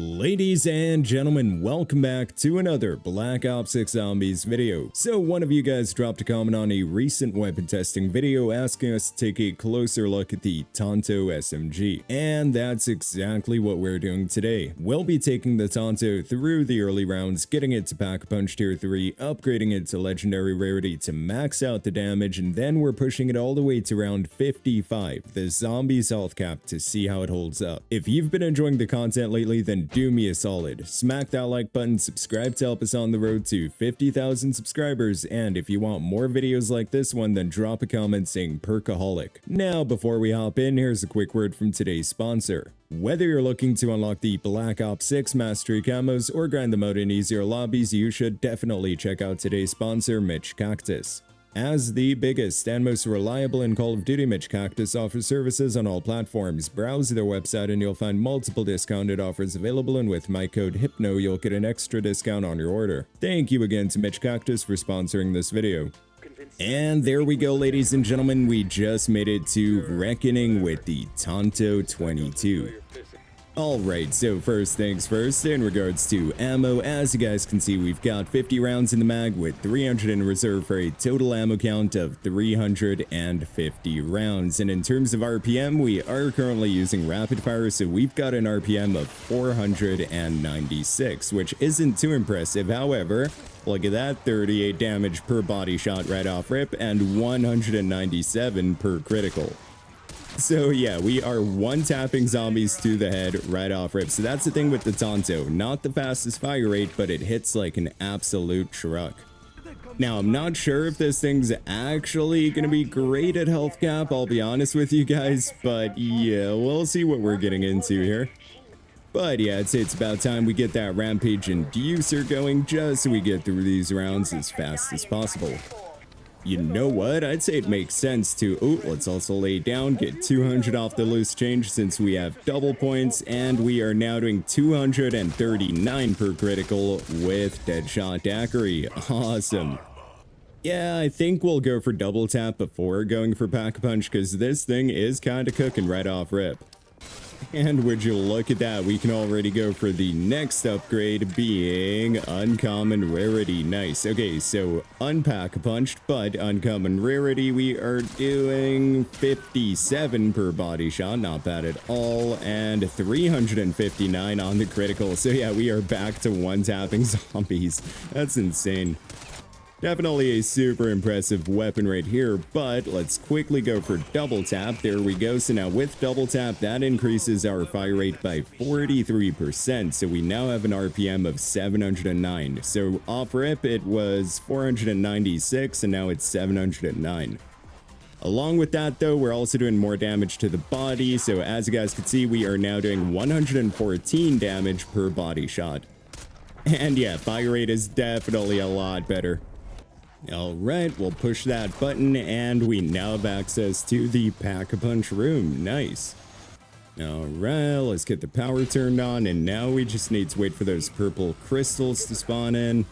Ladies and gentlemen, welcome back to another Black Ops 6 Zombies video. So one of you guys dropped a comment on a recent weapon testing video asking us to take a closer look at the Tanto SMG. And that's exactly what we're doing today. We'll be taking the Tanto through the early rounds, getting it to Pack-a-Punch tier 3, upgrading it to legendary rarity to max out the damage, and then we're pushing it all the way to round 55, the zombies health cap, to see how it holds up. If you've been enjoying the content lately, then do me a solid. Smack that like button, subscribe to help us on the road to 50,000 subscribers, and if you want more videos like this one, then drop a comment saying Perkaholic. Now, before we hop in, here's a quick word from today's sponsor. Whether you're looking to unlock the Black Ops 6 Mastery camos or grind them out in easier lobbies, you should definitely check out today's sponsor, Mitch Cactus. As the biggest and most reliable in Call of Duty, Mitch Cactus offers services on all platforms. Browse their website and you'll find multiple discounted offers available, and with my code HYPNO you'll get an extra discount on your order. Thank you again to Mitch Cactus for sponsoring this video. And there we go, ladies and gentlemen, we just made it to Reckoning with the Tanto 22. Alright, so first things first, in regards to ammo, as you guys can see, we've got 50 rounds in the mag with 300 in reserve for a total ammo count of 350 rounds. And in terms of RPM, we are currently using rapid fire, so we've got an RPM of 496, which isn't too impressive. However, look at that, 38 damage per body shot right off rip and 197 per critical. So yeah, we are one-tapping zombies to the head right off rip. So that's the thing with the Tanto. Not the fastest fire rate, but it hits like an absolute truck. Now, I'm not sure if this thing's actually going to be great at health cap, I'll be honest with you guys. But yeah, we'll see what we're getting into here. But yeah, I'd say it's about time we get that rampage inducer going, just so we get through these rounds as fast as possible. You know what? I'd say it makes sense to, let's also lay down, get 200 off the loose change since we have double points, and we are now doing 239 per critical with Deadshot Daiquiri. Awesome. Yeah, I think we'll go for double tap before going for Pack-a-Punch, because this thing is kind of cooking right off rip. And would you look at that, we can already go for the next upgrade, being Uncommon Rarity. Nice. Okay, so Unpack-a-Punched, but Uncommon Rarity, we are doing 57 per body shot, not bad at all, and 359 on the critical. So yeah, we are back to one-tapping zombies. That's insane. Definitely a super impressive weapon right here, but let's quickly go for double tap. There we go. So now with double tap, that increases our fire rate by 43%. So we now have an RPM of 709. So off rip, it was 496, and now it's 709. Along with that, though, we're also doing more damage to the body. So as you guys can see, we are now doing 114 damage per body shot. And yeah, fire rate is definitely a lot better. Alright, we'll push that button, and we now have access to the Pack-a-Punch room. Nice. Alright, let's get the power turned on, and now we just need to wait for those purple crystals to spawn in.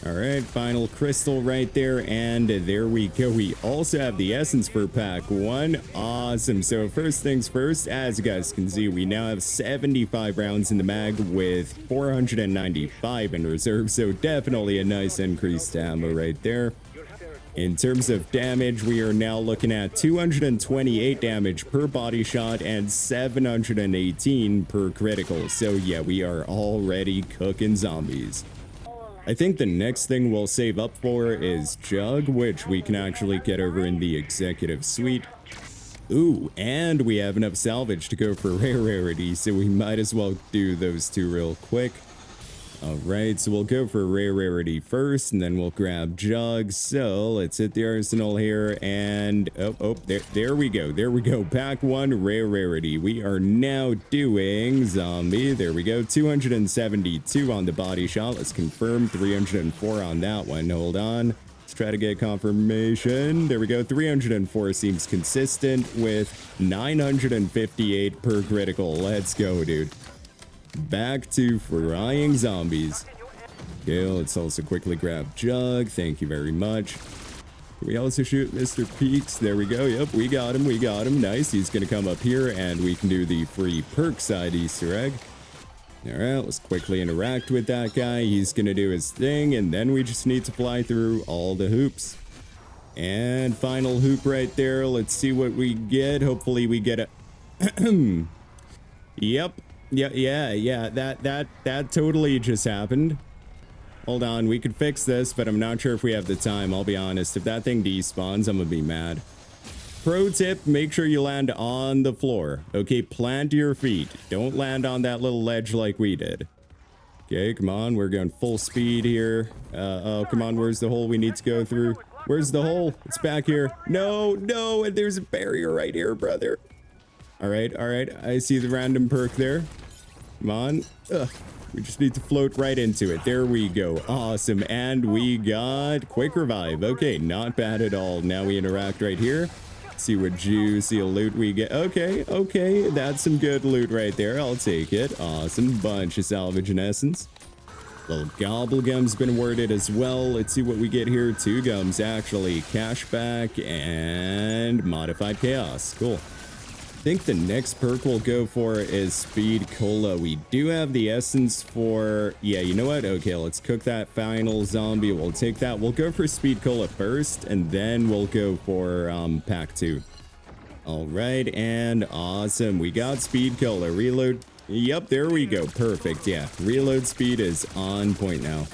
Alright, final crystal right there, and there we go. We also have the essence for pack 1. Awesome. So first things first, as you guys can see, we now have 75 rounds in the mag with 495 in reserve, so definitely a nice increase to ammo right there. In terms of damage, we are now looking at 228 damage per body shot and 718 per critical. So yeah, we are already cooking zombies. I think the next thing we'll save up for is Jug, which we can actually get over in the executive suite. Ooh, and we have enough salvage to go for rarity, so we might as well do those two real quick. Alright, so we'll go for rarity first, and then we'll grab Jug. So let's hit the arsenal here, and there we go. Pack 1, rarity. We are now doing zombie. There we go, 272 on the body shot. Let's confirm 304 on that one. Hold on. Let's try to get confirmation. There we go. 304 seems consistent with 958 per critical. Let's go, dude. Back to frying zombies. Okay, let's also quickly grab Jug. Thank you very much. Can we also shoot Mr. Peaks? There we go. Yep, we got him. Nice. He's going to come up here, and we can do the free perk side Easter egg. All right, let's quickly interact with that guy. He's going to do his thing, and then we just need to fly through all the hoops. And final hoop right there. Let's see what we get. Hopefully we get a... Yep. Yeah. That totally just happened. Hold on, we could fix this, but I'm not sure if we have the time. I'll be honest. If that thing despawns, I'm gonna be mad. Pro tip, make sure you land on the floor. Okay, plant your feet. Don't land on that little ledge like we did. Okay, come on, we're going full speed here. Oh, come on, where's the hole we need to go through? Where's the hole? It's back here. No, and there's a barrier right here, brother. All right, I see the random perk there. Come on. Ugh. We just need to float right into it. There we go. Awesome. And we got quick revive. Okay, not bad at all. Now we interact right here. See what juicy loot we get. Okay. That's some good loot right there. I'll take it. Awesome. Bunch of salvage in essence. Little gobble gum's been awarded as well. Let's see what we get here. 2 gums, actually. Cashback and modified chaos. Cool. I think the next perk we'll go for is Speed Cola. We do have the essence for... Yeah, you know what? Okay, let's cook that final zombie. We'll take that. We'll go for Speed Cola first, and then we'll go for pack 2. All right, and awesome. We got Speed Cola. Reload. Yep, there we go. Perfect, yeah. Reload speed is on point now.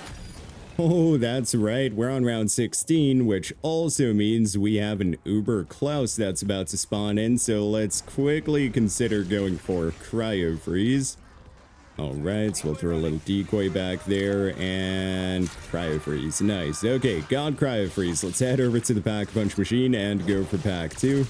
Oh, that's right. We're on round 16, which also means we have an Uber Klaus that's about to spawn in. So let's quickly consider going for Cryo Freeze. All right, so we'll throw a little decoy back there and Cryo Freeze. Nice. Okay, got Cryo Freeze. Let's head over to the Pack Punch machine and go for pack 2.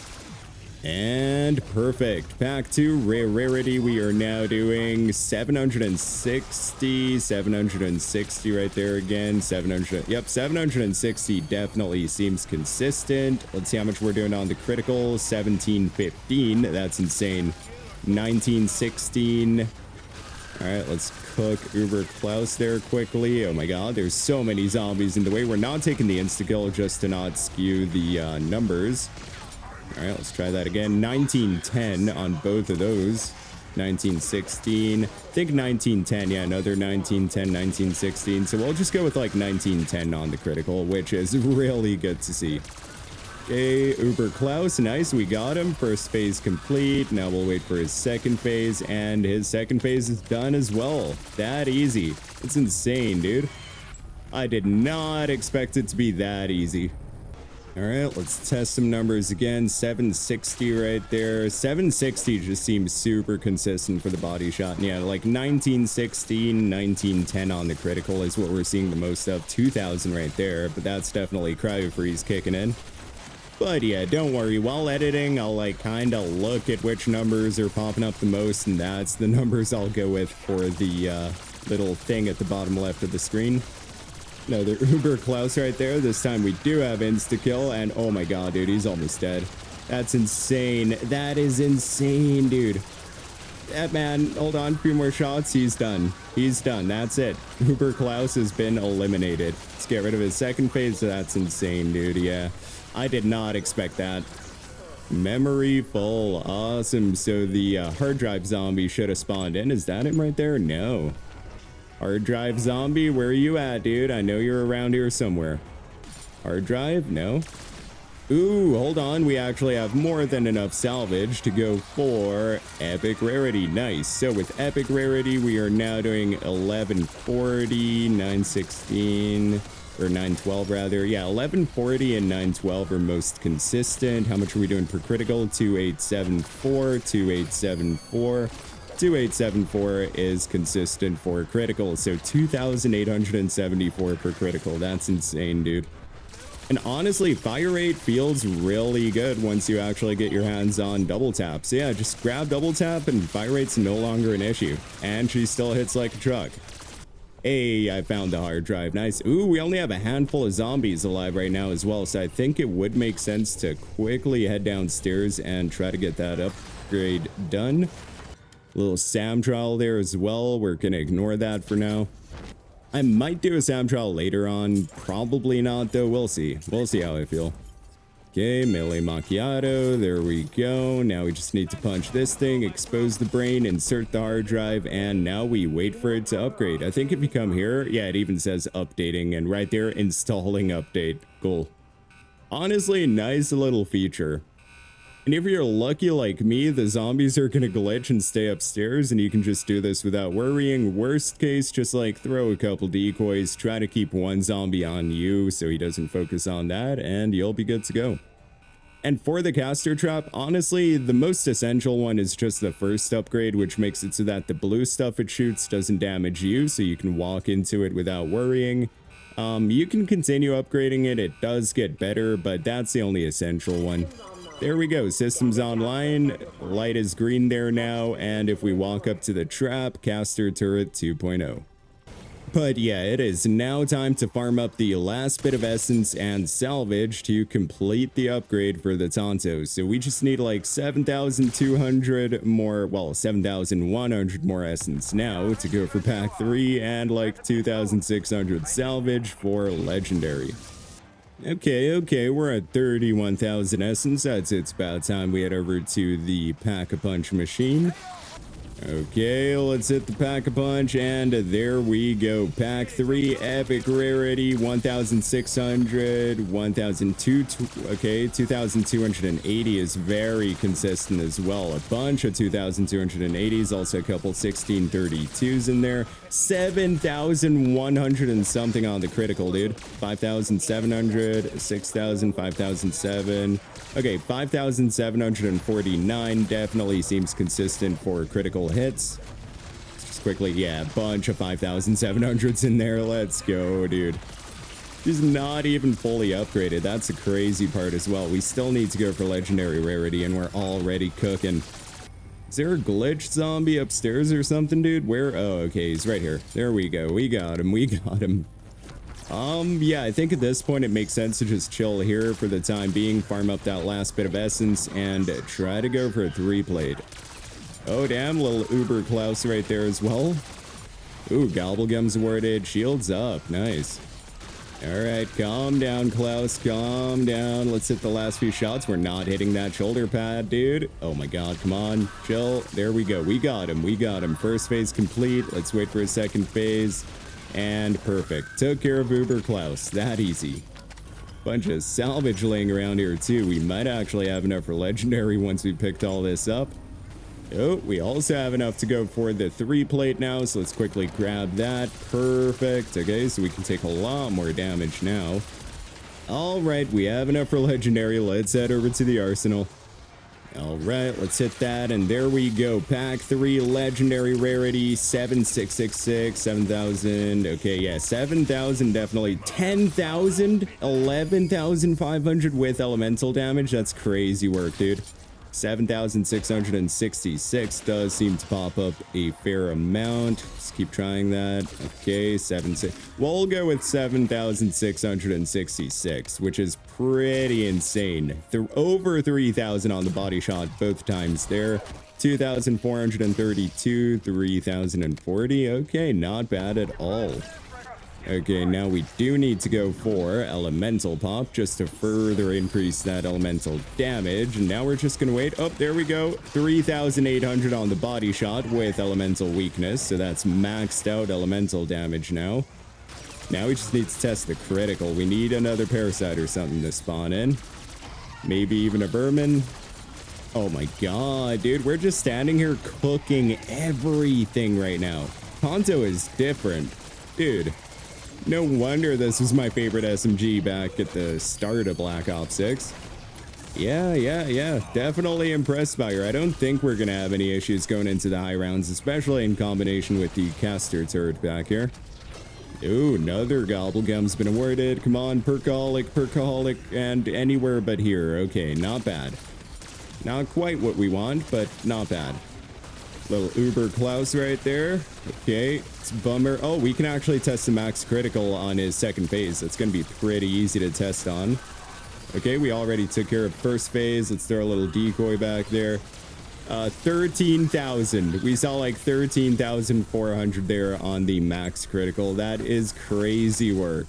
And perfect. Pack 2 rarity. We are now doing 760 right there again. 700. Yep, 760 definitely seems consistent. Let's see how much we're doing on the critical. 1715. That's insane. 1916. All right, let's cook Uber Klaus there quickly. Oh my god, there's so many zombies in the way. We're not taking the insta-kill just to not skew the numbers. All right, let's try that again. 1910 on both of those. 1916. I think 1910. Yeah, another 1910, 1916. So we'll just go with like 1910 on the critical, which is really good to see. Okay, Uber Klaus. Nice, we got him. First phase complete. Now we'll wait for his second phase, and his second phase is done as well. That easy. It's insane, dude. I did not expect it to be that easy. All right, let's test some numbers again. 760 right there. 760 just seems super consistent for the body shot. And yeah, like 1916, 1910 on the critical is what we're seeing the most of. 2000 right there, but that's definitely Cryo Freeze kicking in. But yeah, don't worry. While editing, I'll like kind of look at which numbers are popping up the most, and that's the numbers I'll go with for the little thing at the bottom left of the screen. Another Uber Klaus right there. This time we do have insta-kill, and oh my god, dude, he's almost dead. That's insane. That is insane, dude. That man, hold on, a few more shots. He's done. He's done. That's it. Uber Klaus has been eliminated. Let's get rid of his second phase. That's insane, dude. Yeah, I did not expect that. Memory full. Awesome. So the hard drive zombie should have spawned in. Is that him right there? No. Hard drive zombie, where are you at, dude? I know you're around here somewhere. Hard drive? No. Ooh, hold on. We actually have more than enough salvage to go for epic rarity. Nice. So with epic rarity, we are now doing 1140, 916, or 912 rather. Yeah, 1140 and 912 are most consistent. How much are we doing per critical? 2874, 2874. 2874 is consistent for critical, so 2,874 per critical. That's insane, dude. And honestly, fire rate feels really good once you actually get your hands on double tap. So yeah, just grab double tap and fire rate's no longer an issue. And she still hits like a truck. Hey, I found the hard drive. Nice. Ooh, we only have a handful of zombies alive right now as well, so I think it would make sense to quickly head downstairs and try to get that upgrade done. Little SAM trial there as well. We're gonna ignore that for now. I might do a SAM trial later on. Probably not, though. We'll see. We'll see how I feel. Okay, melee macchiato. There we go. Now we just need to punch this thing, expose the brain, insert the hard drive, and now we wait for it to upgrade. I think if you come here, yeah, it even says updating, and right there, installing update. Cool. Honestly, nice little feature. And if you're lucky like me, the zombies are gonna glitch and stay upstairs, and you can just do this without worrying. Worst case, just like throw a couple decoys, try to keep one zombie on you so he doesn't focus on that, and you'll be good to go. And for the caster trap, honestly, the most essential one is just the first upgrade, which makes it so that the blue stuff it shoots doesn't damage you, so you can walk into it without worrying. You can continue upgrading it, it does get better, but that's the only essential one. There we go, systems online, light is green there now, and if we walk up to the trap, caster turret 2.0. But yeah, it is now time to farm up the last bit of essence and salvage to complete the upgrade for the Tanto. So we just need like 7,200 more, well, 7,100 more essence now to go for pack 3 and like 2,600 salvage for legendary. Okay, we're at 31,000 essence. It's about time we head over to the Pack-a-Punch machine. Okay, let's hit the Pack-a-Punch, and there we go. Pack 3, epic rarity, 1,600, 1,200, okay, 2,280 is very consistent as well. A bunch of 2,280s, also a couple 1632s in there. 7,100 and something on the critical, dude. 5,700, 6,000, 5,007. Okay, 5,749 definitely seems consistent for critical hits. Just quickly, yeah, a bunch of 5,700s in there. Let's go, dude. Just not even fully upgraded. That's the crazy part as well. We still need to go for legendary rarity, and we're already cooking. Is there a glitch zombie upstairs or something, dude? Where? Oh, okay, he's right here. There we go. We got him. We got him. Yeah, I think at this point it makes sense to just chill here for the time being, farm up that last bit of essence, and try to go for a 3-plate. Oh, damn, little Uber Klaus right there as well. Ooh, Gobblegum's awarded. Shields up. Nice. Alright, calm down, Klaus. Calm down. Let's hit the last few shots. We're not hitting that shoulder pad, dude. Oh my god, come on. Chill. There we go. We got him. We got him. First phase complete. Let's wait for a second phase. And perfect. Took care of Uber Klaus. That easy. Bunch of salvage laying around here too. We might actually have enough for legendary once we picked all this up. Oh, we also have enough to go for the 3-plate now, so let's quickly grab that. Perfect. Okay, so we can take a lot more damage now. All right, we have enough for legendary. Let's head over to the arsenal. All right, let's hit that, and there we go. Pack 3, legendary rarity, 7,666, 7,000. Okay, yeah, 7,000 definitely. 10,000, 11,500 with elemental damage. That's crazy work, dude. 7,666 does seem to pop up a fair amount. Just keep trying that. Okay, 7,600. We'll go with 7,666, which is pretty insane. Over 3,000 on the body shot both times there. 2,432, 3,040. Okay, not bad at all. Okay, now we do need to go for elemental pop just to further increase that elemental damage. And now we're just gonna wait. Oh, there we go. 3,800 on the body shot with elemental weakness. So that's maxed out elemental damage now. Now we just need to test the critical. We need another parasite or something to spawn in. Maybe even a vermin. Oh my god, dude. We're just standing here cooking everything right now. Tanto is different. Dude. No wonder this was my favorite SMG back at the start of Black Ops 6. Yeah. Definitely impressed by her. I don't think we're going to have any issues going into the high rounds, especially in combination with the caster turret back here. Ooh, another Gobblegum's been awarded. Come on, perkaholic, and anywhere but here. Okay, not bad. Not quite what we want, but not bad. Little Uber Klaus right there. Okay, it's a bummer. Oh, we can actually test the max critical on his second phase. That's going to be pretty easy to test on. Okay, we already took care of first phase. Let's throw a little decoy back there. 13,000. We saw like 13,400 there on the max critical. That is crazy work.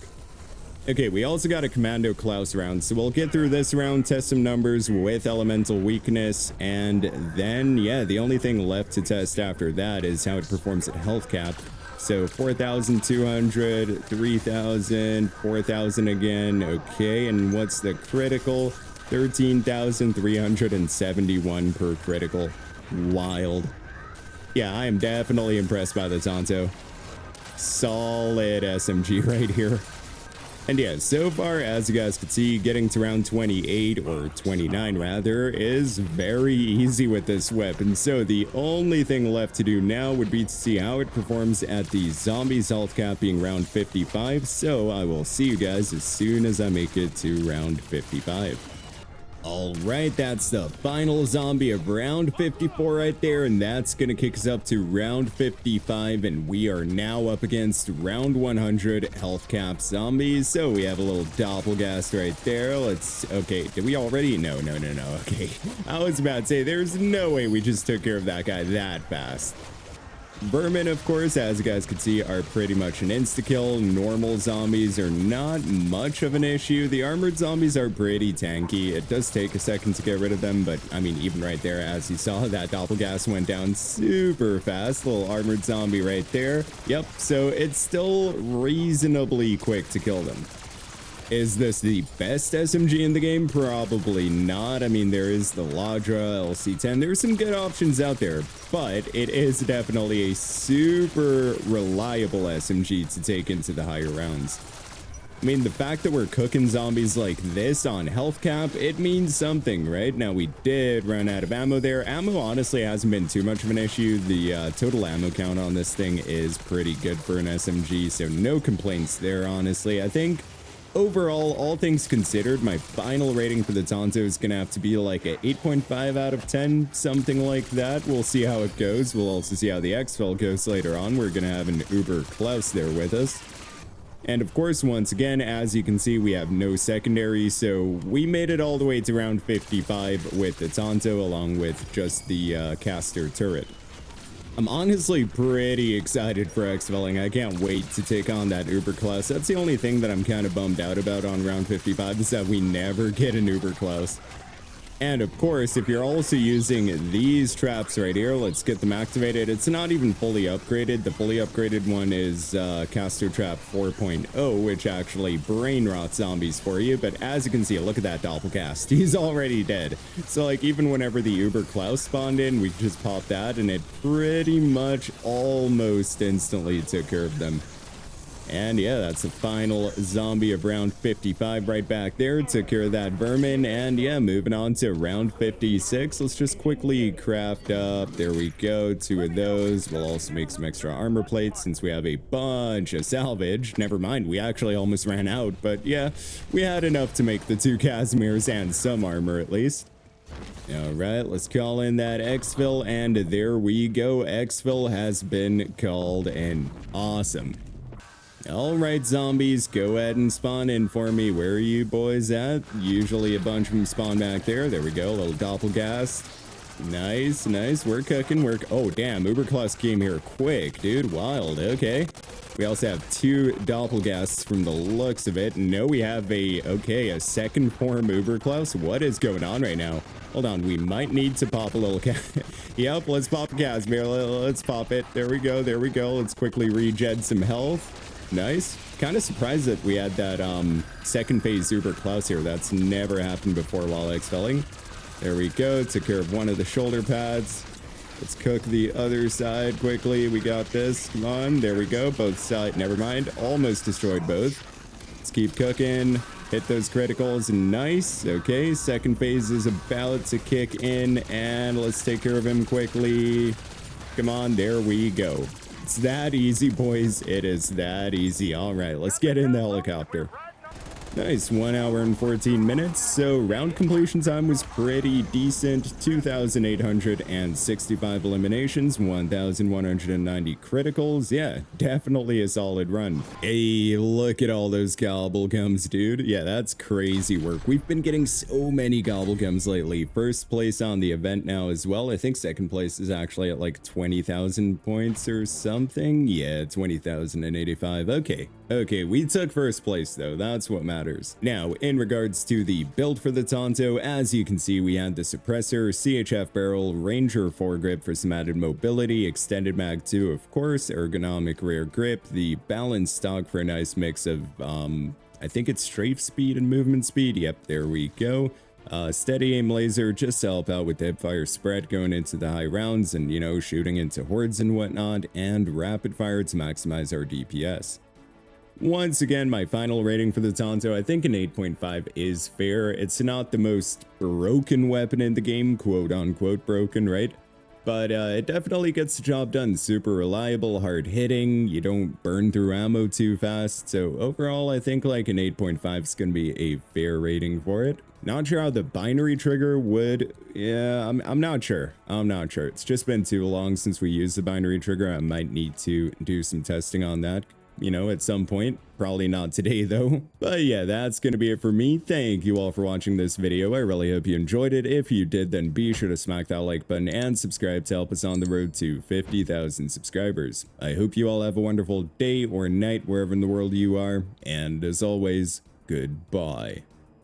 Okay, we also got a Commando Klaus round, so we'll get through this round, test some numbers with elemental weakness, and then, yeah, the only thing left to test after that is how it performs at health cap. So 4,200, 3,000, 4,000 again, okay, and what's the critical? 13,371 per critical. Wild. Yeah, I am definitely impressed by the Tanto. Solid SMG right here. And yeah, so far, as you guys can see, getting to round 28, or 29 rather, is very easy with this weapon. So the only thing left to do now would be to see how it performs at the zombies health cap being round 55. So I will see you guys as soon as I make it to round 55. Alright, that's the final zombie of round 54 right there, and that's gonna kick us up to round 55, and we are now up against round 100 health cap zombies. So we have a little doppelgast right there. Okay, did we already? No, okay. I was about to say, there's no way we just took care of that guy that fast. Vermin, of course, as you guys can see, are pretty much an insta-kill. Normal zombies are not much of an issue. The armored zombies are pretty tanky. It does take a second to get rid of them, but I mean, even right there, as you saw, that doppelgas went down super fast. Little armored zombie right there. Yep, so it's still reasonably quick to kill them. Is this the best SMG in the game? Probably not. I mean, there is the Ladra, LC10. There's some good options out there, but it is definitely a super reliable SMG to take into the higher rounds. I mean, the fact that we're cooking zombies like this on health cap, it means something, right? Now, we did run out of ammo there. Ammo honestly hasn't been too much of an issue. The total ammo count on this thing is pretty good for an SMG, so no complaints there, honestly. I think overall, all things considered, my final rating for the Tanto is going to have to be like a 8.5 out of 10, something like that. We'll see how it goes. We'll also see how the Exfil goes later on. We're going to have an Uber Klaus there with us. And of course, once again, as you can see, we have no secondary, so we made it all the way to round 55 with the Tanto, along with just the caster turret. I'm honestly pretty excited for Exfilling. I can't wait to take on that Uber Klaus. That's the only thing that I'm kind of bummed out about on round 55 is that we never get an Uber Klaus. And of course, if you're also using these traps right here, let's get them activated. It's not even fully upgraded. The fully upgraded one is Caster Trap 4.0, which actually brain rots zombies for you. But as you can see, look at that doppelcast. He's already dead. So like even whenever the Uber Klaus spawned in, we just popped that and it pretty much almost instantly took care of them. And yeah, that's the final zombie of round 55 right back there. Took care of that vermin. And yeah, moving on to round 56. Let's just quickly craft up. There we go. 2 of those. We'll also make some extra armor plates since we have a bunch of salvage. Never mind, we actually almost ran out. But yeah, we had enough to make the 2 Casimirs and some armor at least. All right, let's call in that Exfil. And there we go. Exfil has been called in. Awesome. Alright, zombies, go ahead and spawn in for me. Where are you boys at? Usually a bunch of them spawn back there. There we go, a little doppelgast. Nice. We're cooking. Oh, damn, Uber Klaus came here quick, dude. Wild. Okay. We also have 2 doppelgasts from the looks of it. No, we have a second form Uber Klaus. What is going on right now? Hold on, we might need to pop a little Yep, let's pop a Casimir. Let's pop it. There we go. Let's quickly regen some health. Nice. Kind of surprised that we had that second phase Uber Klaus here. That's never happened before while Exfilling. There we go. Took care of one of the shoulder pads. Let's cook the other side quickly. We got this. Come on. There we go. Both sides. Never mind. Almost destroyed both. Let's keep cooking. Hit those criticals. Nice. Okay. Second phase is about to kick in. And let's take care of him quickly. Come on. There we go. It's that easy, boys. It is that easy. All right, let's get in the helicopter. Nice, 1 hour and 14 minutes. So round completion time was pretty decent. 2,865 eliminations, 1,190 criticals. Yeah, definitely a solid run. Hey, look at all those gobblegums, dude. Yeah, that's crazy work. We've been getting so many gobblegums lately. First place on the event now as well. I think second place is actually at like 20,000 points or something. Yeah, 20,085. Okay, we took first place though. That's what matters. Now, in regards to the build for the Tanto, as you can see, we had the suppressor, CHF barrel, Ranger foregrip for some added mobility, extended mag 2, of course, ergonomic rear grip, the balanced stock for a nice mix of, I think it's strafe speed and movement speed. Yep, there we go. Steady aim laser just to help out with the hipfire spread going into the high rounds and, you know, shooting into hordes and whatnot, and rapid fire to maximize our DPS. Once again, my final rating for the Tanto, I think an 8.5 is fair. It's not the most broken weapon in the game, quote unquote broken, right? But it definitely gets the job done. Super reliable, hard hitting, you don't burn through ammo too fast. So overall, I think like an 8.5 is going to be a fair rating for it. Not sure how the binary trigger would, yeah, I'm not sure. It's just been too long since we used the binary trigger. I might need to do some testing on that, you know, at some point. Probably not today though. But yeah, that's gonna be it for me. Thank you all for watching this video. I really hope you enjoyed it. If you did, then be sure to smack that like button and subscribe to help us on the road to 50,000 subscribers. I hope you all have a wonderful day or night wherever in the world you are, and as always, goodbye.